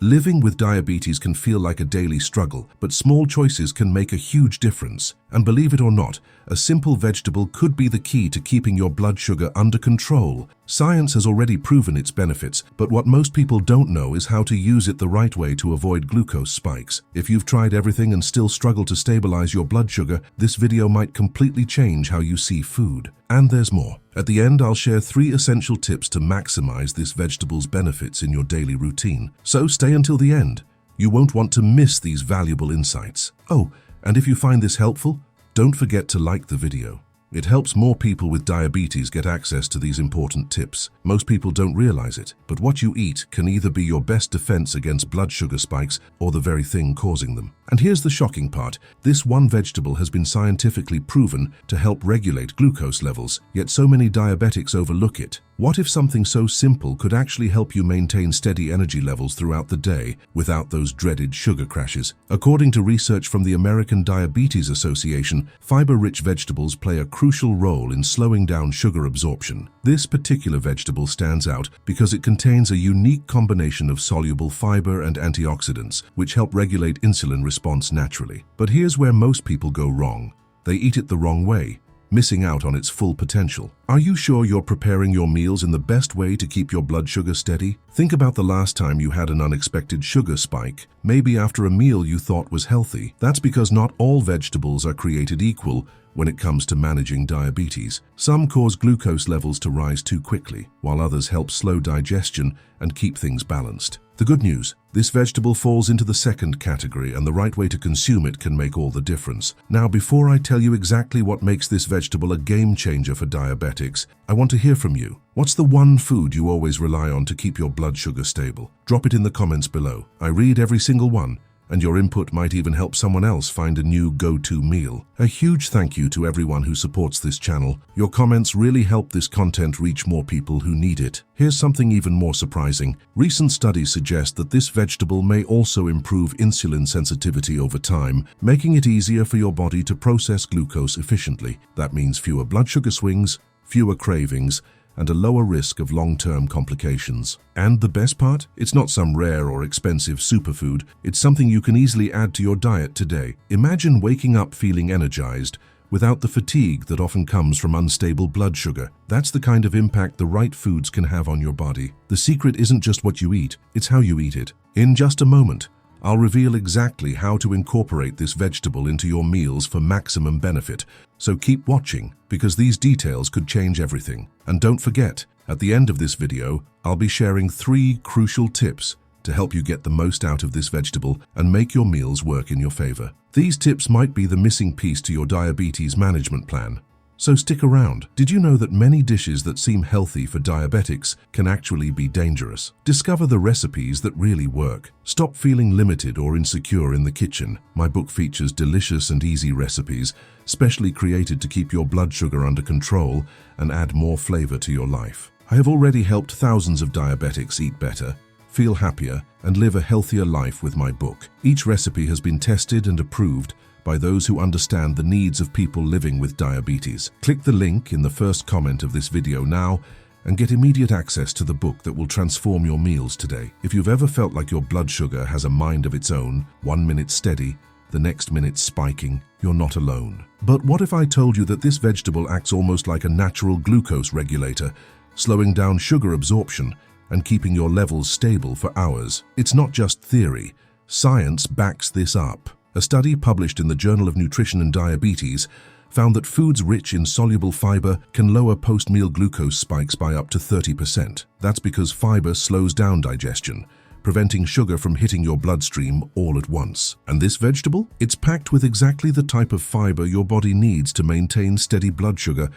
Living with diabetes can feel like a daily struggle, but small choices can make a huge difference. And believe it or not, a simple vegetable could be the key to keeping your blood sugar under control. Science has already proven its benefits, but what most people don't know is how to use it the right way to avoid glucose spikes. If you've tried everything and still struggle to stabilize your blood sugar, this video might completely change how you see food. And there's more. At the end, I'll share 3 essential tips to maximize this vegetable's benefits in your daily routine. So stay until the end. You won't want to miss these valuable insights. Oh, and if you find this helpful, don't forget to like the video. It helps more people with diabetes get access to these important tips. Most people don't realize it, but what you eat can either be your best defense against blood sugar spikes or the very thing causing them. And here's the shocking part. This one vegetable has been scientifically proven to help regulate glucose levels, yet so many diabetics overlook it. What if something so simple could actually help you maintain steady energy levels throughout the day without those dreaded sugar crashes? According to research from the American Diabetes Association, fiber-rich vegetables play a crucial role in slowing down sugar absorption. This particular vegetable stands out because it contains a unique combination of soluble fiber and antioxidants, which help regulate insulin response naturally. But here's where most people go wrong. They eat it the wrong way, missing out on its full potential. Are you sure you're preparing your meals in the best way to keep your blood sugar steady? Think about the last time you had an unexpected sugar spike, maybe after a meal you thought was healthy. That's because not all vegetables are created equal when it comes to managing diabetes. Some cause glucose levels to rise too quickly, while others help slow digestion and keep things balanced. The good news, this vegetable falls into the second category, and the right way to consume it can make all the difference. Now, before I tell you exactly what makes this vegetable a game changer for diabetics, I want to hear from you. What's the one food you always rely on to keep your blood sugar stable? Drop it in the comments below. I read every single one, and your input might even help someone else find a new go-to meal. A huge thank you to everyone who supports this channel. Your comments really help this content reach more people who need it. Here's something even more surprising. Recent studies suggest that this vegetable may also improve insulin sensitivity over time, making it easier for your body to process glucose efficiently. That means fewer blood sugar swings, fewer cravings, and a lower risk of long-term complications. And the best part? It's not some rare or expensive superfood. It's something you can easily add to your diet today. Imagine waking up feeling energized, without the fatigue that often comes from unstable blood sugar. That's the kind of impact the right foods can have on your body. The secret isn't just what you eat, it's how you eat it. In just a moment, I'll reveal exactly how to incorporate this vegetable into your meals for maximum benefit. So keep watching, because these details could change everything. And don't forget, at the end of this video, I'll be sharing 3 crucial tips to help you get the most out of this vegetable and make your meals work in your favor. These tips might be the missing piece to your diabetes management plan. So stick around. Did you know that many dishes that seem healthy for diabetics can actually be dangerous? Discover the recipes that really work. Stop feeling limited or insecure in the kitchen. My book features delicious and easy recipes, specially created to keep your blood sugar under control and add more flavor to your life. I have already helped thousands of diabetics eat better, feel happier, and live a healthier life with my book. Each recipe has been tested and approved by those who understand the needs of people living with diabetes. Click the link in the first comment of this video now and get immediate access to the book that will transform your meals today. If you've ever felt like your blood sugar has a mind of its own, 1 minute steady, the next minute spiking, you're not alone. But what if I told you that this vegetable acts almost like a natural glucose regulator, slowing down sugar absorption and keeping your levels stable for hours? It's not just theory. Science backs this up. A study published in the Journal of Nutrition and Diabetes found that foods rich in soluble fiber can lower post-meal glucose spikes by up to 30%. That's because fiber slows down digestion, preventing sugar from hitting your bloodstream all at once. And this vegetable? It's packed with exactly the type of fiber your body needs to maintain steady blood sugar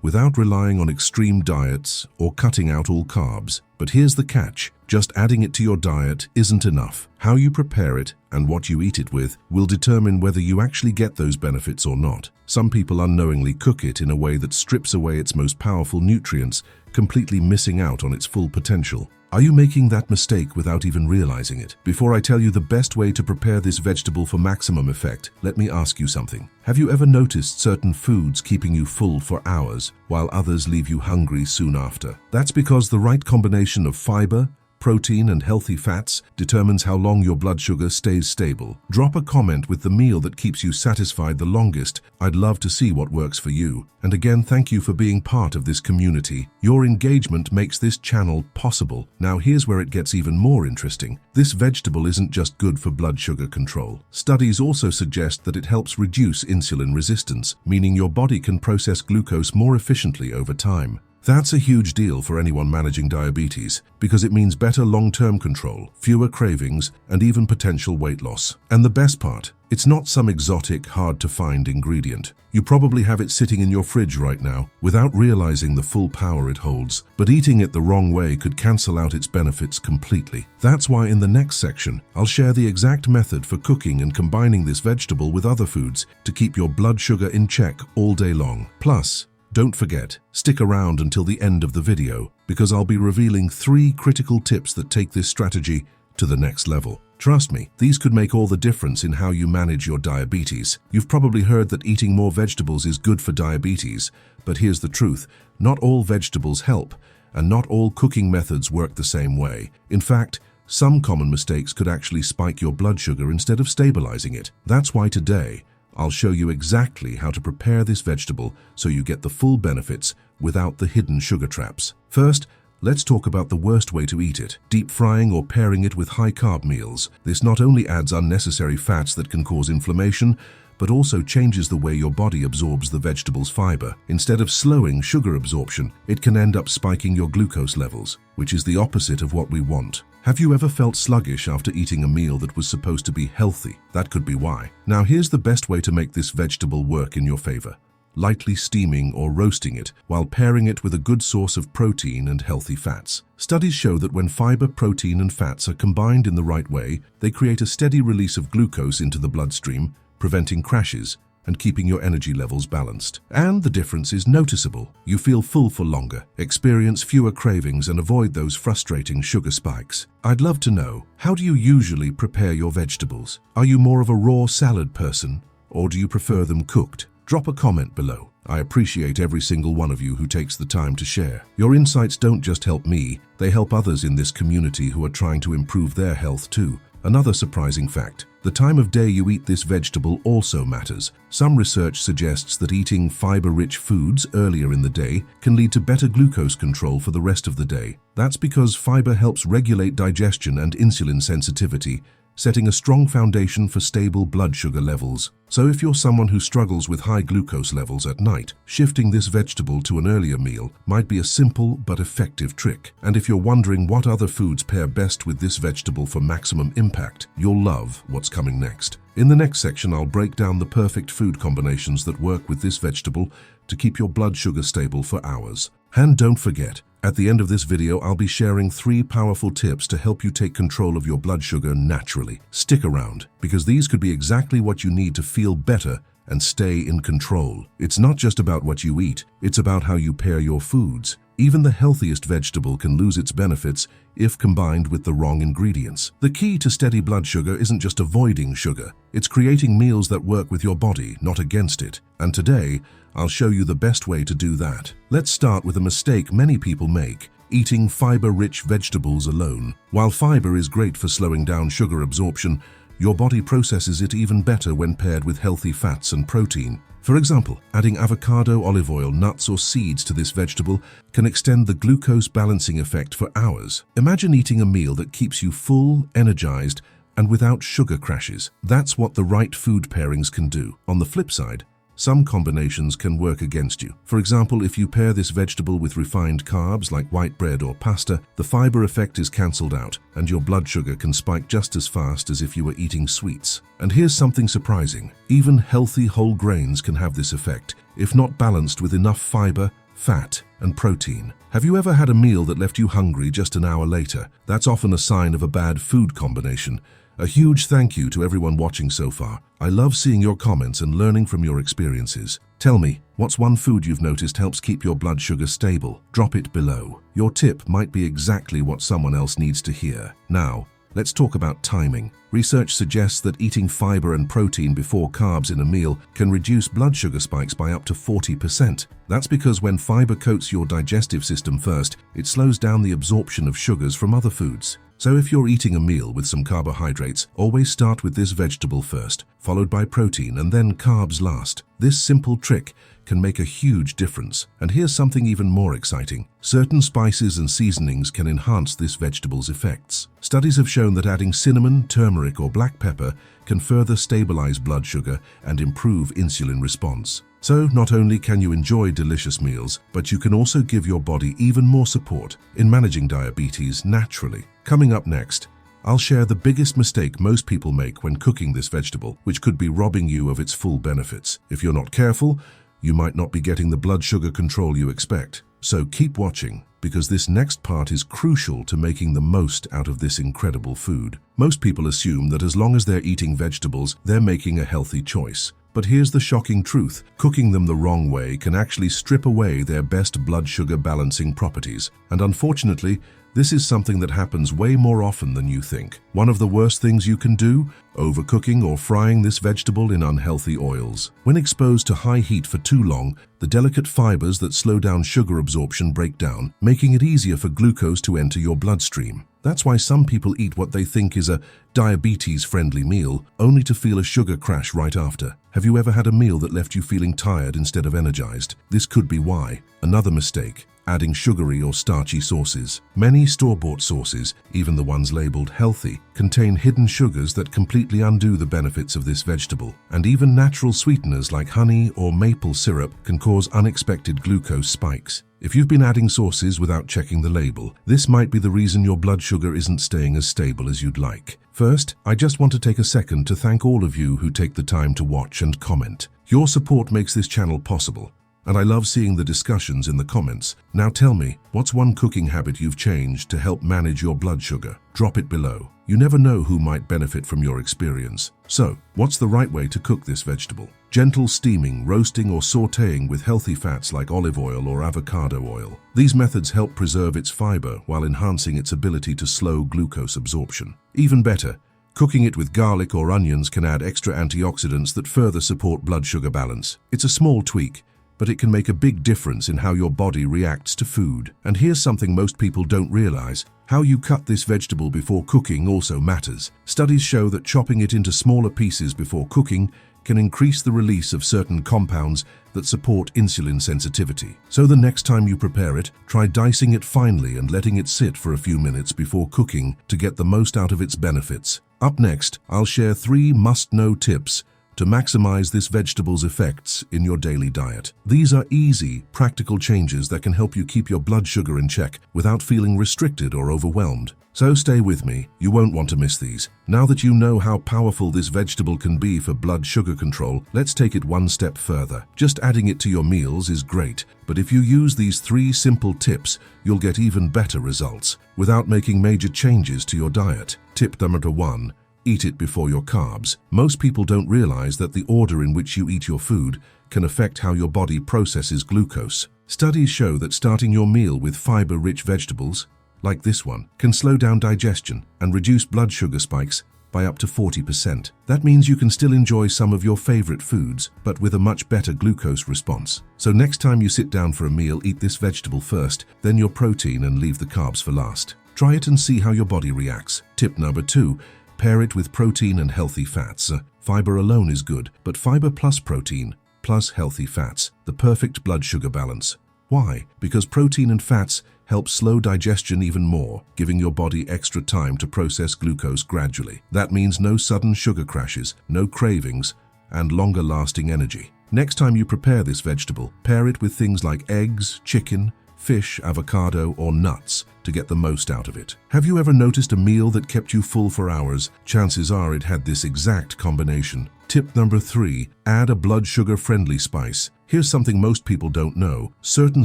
without relying on extreme diets or cutting out all carbs. But here's the catch. Just adding it to your diet isn't enough. How you prepare it and what you eat it with will determine whether you actually get those benefits or not. Some people unknowingly cook it in a way that strips away its most powerful nutrients, completely missing out on its full potential. Are you making that mistake without even realizing it? Before I tell you the best way to prepare this vegetable for maximum effect, let me ask you something. Have you ever noticed certain foods keeping you full for hours, while others leave you hungry soon after? That's because the right combination of fiber, protein, and healthy fats determines how long your blood sugar stays stable. Drop a comment with the meal that keeps you satisfied the longest. I'd love to see what works for you. And again, thank you for being part of this community. Your engagement makes this channel possible. Now here's where it gets even more interesting. This vegetable isn't just good for blood sugar control. Studies also suggest that it helps reduce insulin resistance, meaning your body can process glucose more efficiently over time. That's a huge deal for anyone managing diabetes, because it means better long-term control, fewer cravings, and even potential weight loss. And the best part, it's not some exotic, hard-to-find ingredient. You probably have it sitting in your fridge right now, without realizing the full power it holds. But eating it the wrong way could cancel out its benefits completely. That's why in the next section, I'll share the exact method for cooking and combining this vegetable with other foods to keep your blood sugar in check all day long. Plus, don't forget, stick around until the end of the video, because I'll be revealing 3 critical tips that take this strategy to the next level. Trust me, these could make all the difference in how you manage your diabetes. You've probably heard that eating more vegetables is good for diabetes, but here's the truth: not all vegetables help, and not all cooking methods work the same way. In fact, some common mistakes could actually spike your blood sugar instead of stabilizing it. That's why today, I'll show you exactly how to prepare this vegetable so you get the full benefits without the hidden sugar traps. First, let's talk about the worst way to eat it: deep frying or pairing it with high-carb meals. This not only adds unnecessary fats that can cause inflammation, but also changes the way your body absorbs the vegetable's fiber. Instead of slowing sugar absorption, it can end up spiking your glucose levels, which is the opposite of what we want. Have you ever felt sluggish after eating a meal that was supposed to be healthy? That could be why. Now here's the best way to make this vegetable work in your favor: lightly steaming or roasting it, while pairing it with a good source of protein and healthy fats. Studies show that when fiber, protein, and fats are combined in the right way, they create a steady release of glucose into the bloodstream, preventing crashes and keeping your energy levels balanced. And the difference is noticeable. You feel full for longer, experience fewer cravings, and avoid those frustrating sugar spikes. I'd love to know, how do you usually prepare your vegetables? Are you more of a raw salad person, or do you prefer them cooked? Drop a comment below. I appreciate every single one of you who takes the time to share. Your insights don't just help me, they help others in this community who are trying to improve their health too. Another surprising fact: the time of day you eat this vegetable also matters. Some research suggests that eating fiber-rich foods earlier in the day can lead to better glucose control for the rest of the day. That's because fiber helps regulate digestion and insulin sensitivity, setting a strong foundation for stable blood sugar levels. So if you're someone who struggles with high glucose levels at night, shifting this vegetable to an earlier meal might be a simple but effective trick. And if you're wondering what other foods pair best with this vegetable for maximum impact, you'll love what's coming next. In the next section, I'll break down the perfect food combinations that work with this vegetable to keep your blood sugar stable for hours. And don't forget, at the end of this video, I'll be sharing 3 powerful tips to help you take control of your blood sugar naturally. Stick around, because these could be exactly what you need to feel better and stay in control. It's not just about what you eat, it's about how you pair your foods. Even the healthiest vegetable can lose its benefits if combined with the wrong ingredients. The key to steady blood sugar isn't just avoiding sugar, it's creating meals that work with your body, not against it. And today, I'll show you the best way to do that. Let's start with a mistake many people make: eating fiber-rich vegetables alone. While fiber is great for slowing down sugar absorption, your body processes it even better when paired with healthy fats and protein. For example, adding avocado, olive oil, nuts, or seeds to this vegetable can extend the glucose balancing effect for hours. Imagine eating a meal that keeps you full, energized, and without sugar crashes. That's what the right food pairings can do. On the flip side, some combinations can work against you. For example, if you pair this vegetable with refined carbs like white bread or pasta, the fiber effect is cancelled out, and your blood sugar can spike just as fast as if you were eating sweets. And here's something surprising: even healthy whole grains can have this effect, if not balanced with enough fiber, fat, and protein. Have you ever had a meal that left you hungry just an hour later? That's often a sign of a bad food combination. A huge thank you to everyone watching so far. I love seeing your comments and learning from your experiences. Tell me, what's one food you've noticed helps keep your blood sugar stable? Drop it below. Your tip might be exactly what someone else needs to hear. Now, Let's talk about timing. Research suggests that eating fiber and protein before carbs in a meal can reduce blood sugar spikes by up to 40%. That's because when fiber coats your digestive system first, it slows down the absorption of sugars from other foods. So if you're eating a meal with some carbohydrates, always start with this vegetable first, followed by protein and then carbs last. This simple trick can make a huge difference. And here's something even more exciting. Certain spices and seasonings can enhance this vegetable's effects. Studies have shown that adding cinnamon, turmeric, or black pepper can further stabilize blood sugar and improve insulin response. So not only can you enjoy delicious meals, but you can also give your body even more support in managing diabetes naturally. Coming up next, I'll share the biggest mistake most people make when cooking this vegetable, which could be robbing you of its full benefits. If you're not careful, you might not be getting the blood sugar control you expect. So keep watching, because this next part is crucial to making the most out of this incredible food. Most people assume that as long as they're eating vegetables, they're making a healthy choice. But here's the shocking truth. Cooking them the wrong way can actually strip away their best blood sugar balancing properties. And unfortunately, this is something that happens way more often than you think. One of the worst things you can do? Overcooking or frying this vegetable in unhealthy oils. When exposed to high heat for too long, the delicate fibers that slow down sugar absorption break down, making it easier for glucose to enter your bloodstream. That's why some people eat what they think is a diabetes-friendly meal, only to feel a sugar crash right after. Have you ever had a meal that left you feeling tired instead of energized? This could be why. Another mistake: adding sugary or starchy sauces. Many store-bought sauces, even the ones labeled healthy, contain hidden sugars that completely undo the benefits of this vegetable. And even natural sweeteners like honey or maple syrup can cause unexpected glucose spikes. If you've been adding sauces without checking the label, this might be the reason your blood sugar isn't staying as stable as you'd like. First, I just want to take a second to thank all of you who take the time to watch and comment. Your support makes this channel possible, and I love seeing the discussions in the comments. Now tell me, what's one cooking habit you've changed to help manage your blood sugar? Drop it below. You never know who might benefit from your experience. So, what's the right way to cook this vegetable? Gentle steaming, roasting, or sautéing with healthy fats like olive oil or avocado oil. These methods help preserve its fiber while enhancing its ability to slow glucose absorption. Even better, cooking it with garlic or onions can add extra antioxidants that further support blood sugar balance. It's a small tweak, but it can make a big difference in how your body reacts to food. And here's something most people don't realize. How you cut this vegetable before cooking also matters. Studies show that chopping it into smaller pieces before cooking can increase the release of certain compounds that support insulin sensitivity. So the next time you prepare it, try dicing it finely and letting it sit for a few minutes before cooking to get the most out of its benefits. Up next, I'll share 3 must-know tips to maximize this vegetable's effects in your daily diet. These are easy, practical changes that can help you keep your blood sugar in check without feeling restricted or overwhelmed. So stay with me, you won't want to miss these. Now that you know how powerful this vegetable can be for blood sugar control, let's take it one step further. Just adding it to your meals is great, but if you use these 3 simple tips, you'll get even better results without making major changes to your diet. Tip number 1. Eat it before your carbs. Most people don't realize that the order in which you eat your food can affect how your body processes glucose. Studies show that starting your meal with fiber-rich vegetables, like this one, can slow down digestion and reduce blood sugar spikes by up to 40%. That means you can still enjoy some of your favorite foods, but with a much better glucose response. So next time you sit down for a meal, eat this vegetable first, then your protein, and leave the carbs for last. Try it and see how your body reacts. Tip number 2. Pair it with protein and healthy fats. Fiber alone is good, but fiber plus protein plus healthy fats, the perfect blood sugar balance. Why? Because protein and fats help slow digestion even more, giving your body extra time to process glucose gradually. That means no sudden sugar crashes, no cravings, and longer-lasting energy. Next time you prepare this vegetable, pair it with things like eggs, chicken, fish, avocado, or nuts to get the most out of it. Have you ever noticed a meal that kept you full for hours? Chances are it had this exact combination. Tip number 3. Add a blood sugar-friendly spice. Here's something most people don't know. Certain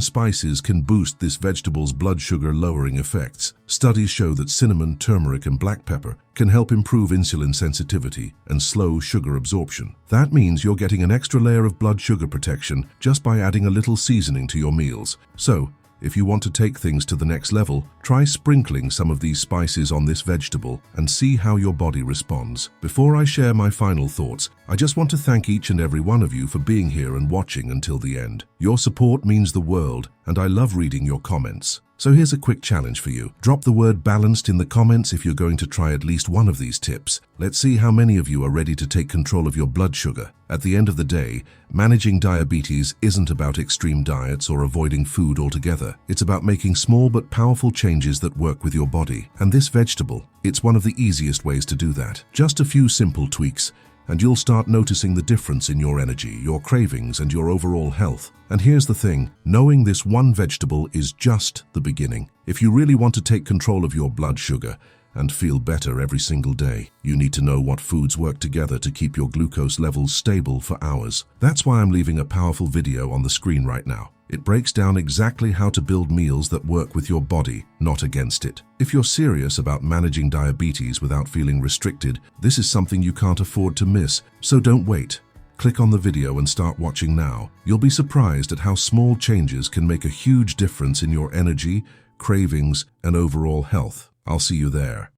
spices can boost this vegetable's blood sugar-lowering effects. Studies show that cinnamon, turmeric, and black pepper can help improve insulin sensitivity and slow sugar absorption. That means you're getting an extra layer of blood sugar protection just by adding a little seasoning to your meals. So, If you want to take things to the next level, try sprinkling some of these spices on this vegetable and see how your body responds. Before I share my final thoughts, I just want to thank each and every one of you for being here and watching until the end. Your support means the world, and I love reading your comments. So here's a quick challenge for you. Drop the word balanced in the comments if you're going to try at least one of these tips. Let's see how many of you are ready to take control of your blood sugar. At the end of the day, managing diabetes isn't about extreme diets or avoiding food altogether. It's about making small but powerful changes that work with your body. And this vegetable, it's one of the easiest ways to do that. Just a few simple tweaks, and you'll start noticing the difference in your energy, your cravings, and your overall health. And here's the thing, knowing this one vegetable is just the beginning. If you really want to take control of your blood sugar and feel better every single day, you need to know what foods work together to keep your glucose levels stable for hours. That's why I'm leaving a powerful video on the screen right now. It breaks down exactly how to build meals that work with your body, not against it. If you're serious about managing diabetes without feeling restricted, this is something you can't afford to miss, so don't wait. Click on the video and start watching now. You'll be surprised at how small changes can make a huge difference in your energy, cravings, and overall health. I'll see you there.